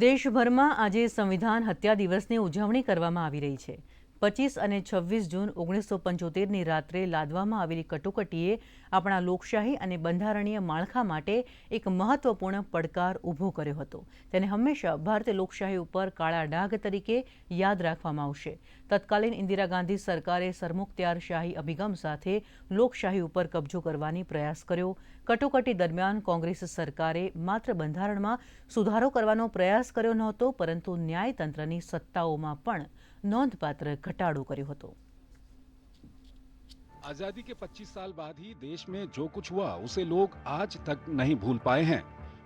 દેશભરમાં આજે સંવિધાન હત્યા દિવસની ઉજવણી કરવામાં આવી રહી છે। 25 અને 26 જૂન 1975ની રાત્રે લાદવામાં આવેલી કટોકટીએ આપણા લોકશાહી અને બંધારણીય માળખા માટે એક મહત્વપૂર્ણ પડકાર ઊભો કર્યો હતો। તેને હંમેશા ભારતીય લોકશાહી ઉપર કાળા ડાઘ તરીકે યાદ રાખવામાં આવશે। તત્કાલીન ઇન્દિરા ગાંધી સરકારે સરમુખત્યારશાહી અભિગમ સાથે લોકશાહી ઉપર કબજો કરવાની પ્રયાસ કર્યો। કટોકટી દરમિયાન કોંગ્રેસ સરકારે માત્ર બંધારણમાં સુધારો કરવાનો પ્રયાસ કર્યો નહોતો, પરંતુ ન્યાયતંત્રની સત્તાઓમાં પણ नोंधपात्र घटाडो कर्यो हतो। आजादी के 25 साल बाद ही देश में जो कुछ हुआ उसे लोग आज तक नहीं भूल पाए हैं।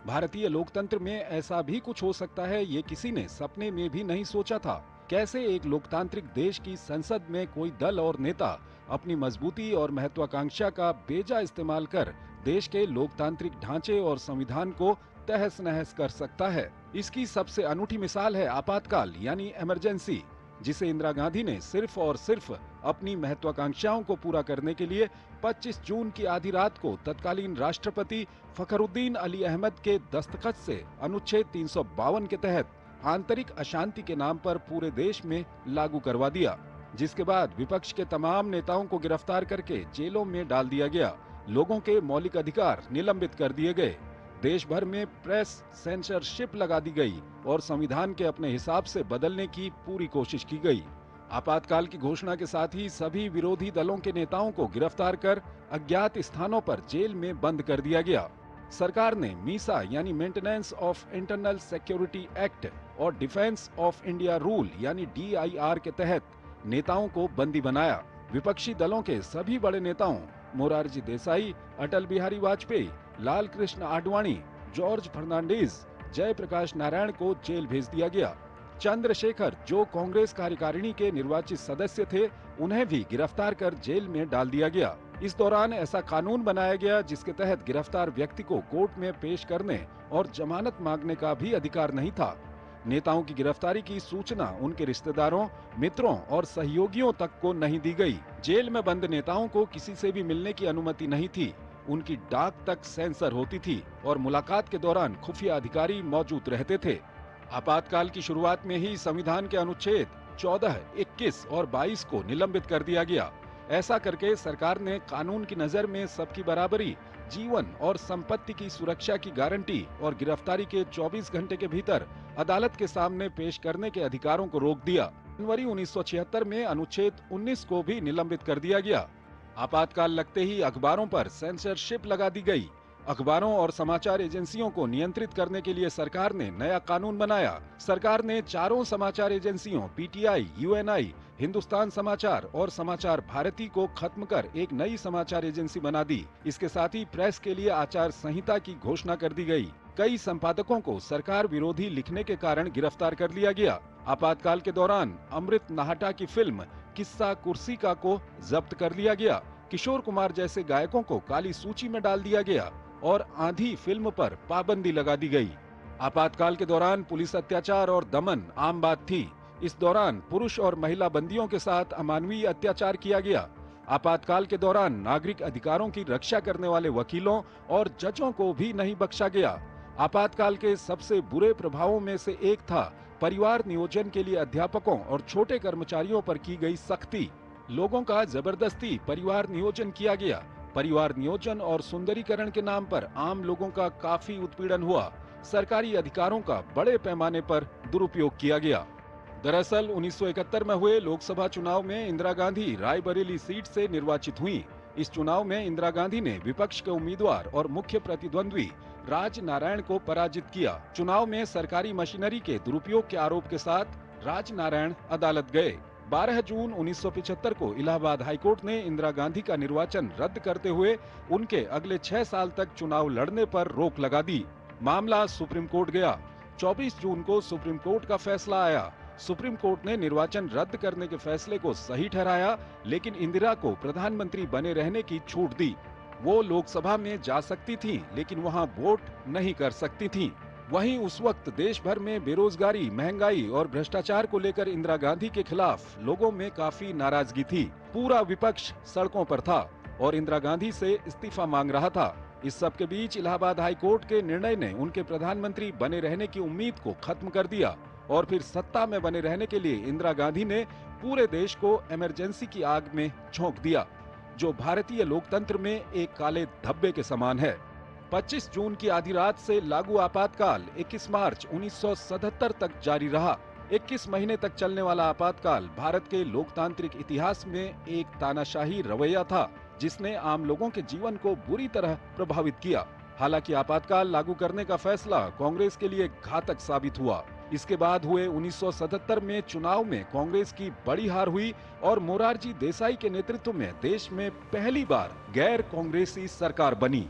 भारतीय लोकतंत्र में ऐसा भी कुछ हो सकता है, ये किसी ने सपने में भी नहीं सोचा था। कैसे एक लोकतांत्रिक देश की संसद में कोई दल और नेता अपनी मजबूती और महत्वाकांक्षा का बेजा इस्तेमाल कर देश के लोकतांत्रिक ढांचे और संविधान को तहस नहस कर सकता है। इसकी सबसे अनूठी मिसाल है आपातकाल यानी इमरजेंसी, जिसे इंदिरा गांधी ने सिर्फ और सिर्फ अपनी महत्वाकांक्षाओं को पूरा करने के लिए 25 जून की आधी रात को तत्कालीन राष्ट्रपति फखरुद्दीन अली अहमद के दस्तखत से अनुच्छेद 352 के तहत आंतरिक अशांति के नाम पर पूरे देश में लागू करवा दिया, जिसके बाद विपक्ष के तमाम नेताओं को गिरफ्तार करके जेलों में डाल दिया गया। लोगों के मौलिक अधिकार निलंबित कर दिए गए। देश भर में प्रेस सेंसरशिप लगा दी गई और संविधान के अपने हिसाब से बदलने की पूरी कोशिश की गई। आपातकाल की घोषणा के साथ ही सभी विरोधी दलों के नेताओं को गिरफ्तार कर अज्ञात स्थानों पर जेल में बंद कर दिया गया। सरकार ने मीसा यानी maintenance of internal security act और डिफेंस ऑफ इंडिया रूल यानी DIR के तहत नेताओं को बंदी बनाया। विपक्षी दलों के सभी बड़े नेताओं मोरारजी देसाई, अटल बिहारी वाजपेयी, लाल कृष्ण आडवाणी, जॉर्ज फर्नांडीज, जयप्रकाश नारायण को जेल भेज दिया गया। चंद्रशेखर, जो कांग्रेस कार्यकारिणी के निर्वाचित सदस्य थे, उन्हें भी गिरफ्तार कर जेल में डाल दिया गया। इस दौरान ऐसा कानून बनाया गया जिसके तहत गिरफ्तार व्यक्ति को कोर्ट में पेश करने और जमानत मांगने का भी अधिकार नहीं था। नेताओं की गिरफ्तारी की सूचना उनके रिश्तेदारों, मित्रों और सहयोगियों तक को नहीं दी गई। जेल में बंद नेताओं को किसी से भी मिलने की अनुमति नहीं थी। उनकी डाक तक सेंसर होती थी और मुलाकात के दौरान खुफिया अधिकारी मौजूद रहते थे। आपातकाल की शुरुआत में ही संविधान के अनुच्छेद 14, 21 और 22 को निलंबित कर दिया गया। ऐसा करके सरकार ने कानून की नजर में सबकी बराबरी, जीवन और संपत्ति की सुरक्षा की गारंटी और गिरफ्तारी के 24 घंटे के भीतर अदालत के सामने पेश करने के अधिकारों को रोक दिया। जनवरी 1976 में अनुच्छेद 19 को भी निलंबित कर दिया गया। आपातकाल लगते ही अखबारों पर सेंसरशिप लगा दी गई। अखबारों और समाचार एजेंसियों को नियंत्रित करने के लिए सरकार ने नया कानून बनाया। सरकार ने चारों समाचार एजेंसियों PTI, UNI, हिंदुस्तान समाचार और समाचार भारती को खत्म कर एक नई समाचार एजेंसी बना दी। इसके साथ ही प्रेस के लिए आचार संहिता की घोषणा कर दी गई। कई संपादकों को सरकार विरोधी लिखने के कारण गिरफ्तार कर लिया गया। आपातकाल के दौरान अमृत नाहटा की फिल्म किस्सा कुर्सी का को जब्त कर लिया गया। किशोर कुमार जैसे गायकों को काली सूची में डाल दिया गया और आंधी फिल्म पर पाबंदी लगा दी गई। आपातकाल के दौरान पुलिस अत्याचार और दमन आम बात थी। इस दौरान पुरुष और महिला बंदियों के साथ अमानवीय अत्याचार किया गया। आपातकाल के दौरान नागरिक अधिकारों की रक्षा करने वाले वकीलों और जजों को भी नहीं बख्शा गया। आपातकाल के सबसे बुरे प्रभावों में से एक था परिवार नियोजन के लिए अध्यापकों और छोटे कर्मचारियों पर की गई सख्ती। लोगों का जबरदस्ती परिवार नियोजन किया गया। परिवार नियोजन और सुंदरीकरण के नाम पर आम लोगों का काफी उत्पीड़न हुआ। सरकारी अधिकारों का बड़े पैमाने पर दुरुपयोग किया गया। दरअसल 1971 में हुए लोकसभा चुनाव में इंदिरा गांधी रायबरेली सीट से निर्वाचित हुई। इस चुनाव में इंदिरा गांधी ने विपक्ष के उम्मीदवार और मुख्य प्रतिद्वंद्वी राज नारायण को पराजित किया। चुनाव में सरकारी मशीनरी के दुरुपयोग के आरोप के साथ राज नारायण अदालत गए। 12 जून 1975 को इलाहाबाद हाईकोर्ट ने इंदिरा गांधी का निर्वाचन रद्द करते हुए उनके अगले 6 साल तक चुनाव लड़ने पर रोक लगा दी। मामला सुप्रीम कोर्ट गया। 24 जून को सुप्रीम कोर्ट का फैसला आया। सुप्रीम कोर्ट ने निर्वाचन रद्द करने के फैसले को सही ठहराया, लेकिन इंदिरा को प्रधानमंत्री बने रहने की छूट दी। वो लोकसभा में जा सकती थीं, लेकिन वहां वोट नहीं कर सकती थीं। वहीं उस वक्त देश भर में बेरोजगारी, महंगाई और भ्रष्टाचार को लेकर इंदिरा गांधी के खिलाफ लोगों में काफी नाराजगी थी। पूरा विपक्ष सड़कों पर था और इंदिरा गांधी से इस्तीफा मांग रहा था। इस सब के बीच इलाहाबाद हाई कोर्ट के निर्णय ने उनके प्रधानमंत्री बने रहने की उम्मीद को खत्म कर दिया और फिर सत्ता में बने रहने के लिए इंदिरा गांधी ने पूरे देश को इमरजेंसी की आग में झोंक दिया, जो भारतीय लोकतंत्र में एक काले धब्बे के समान है। 25 जून की आधी रात से लागू आपातकाल 21 मार्च 1977 तक जारी रहा। 21 महीने तक चलने वाला आपातकाल भारत के लोकतांत्रिक इतिहास में एक तानाशाही रवैया था, जिसने आम लोगों के जीवन को बुरी तरह प्रभावित किया। हालांकि आपातकाल लागू करने का फैसला कांग्रेस के लिए घातक साबित हुआ। इसके बाद हुए 1977 में चुनाव में कांग्रेस की बड़ी हार हुई और मोरारजी देसाई के नेतृत्व में देश में पहली बार गैर कांग्रेसी सरकार बनी।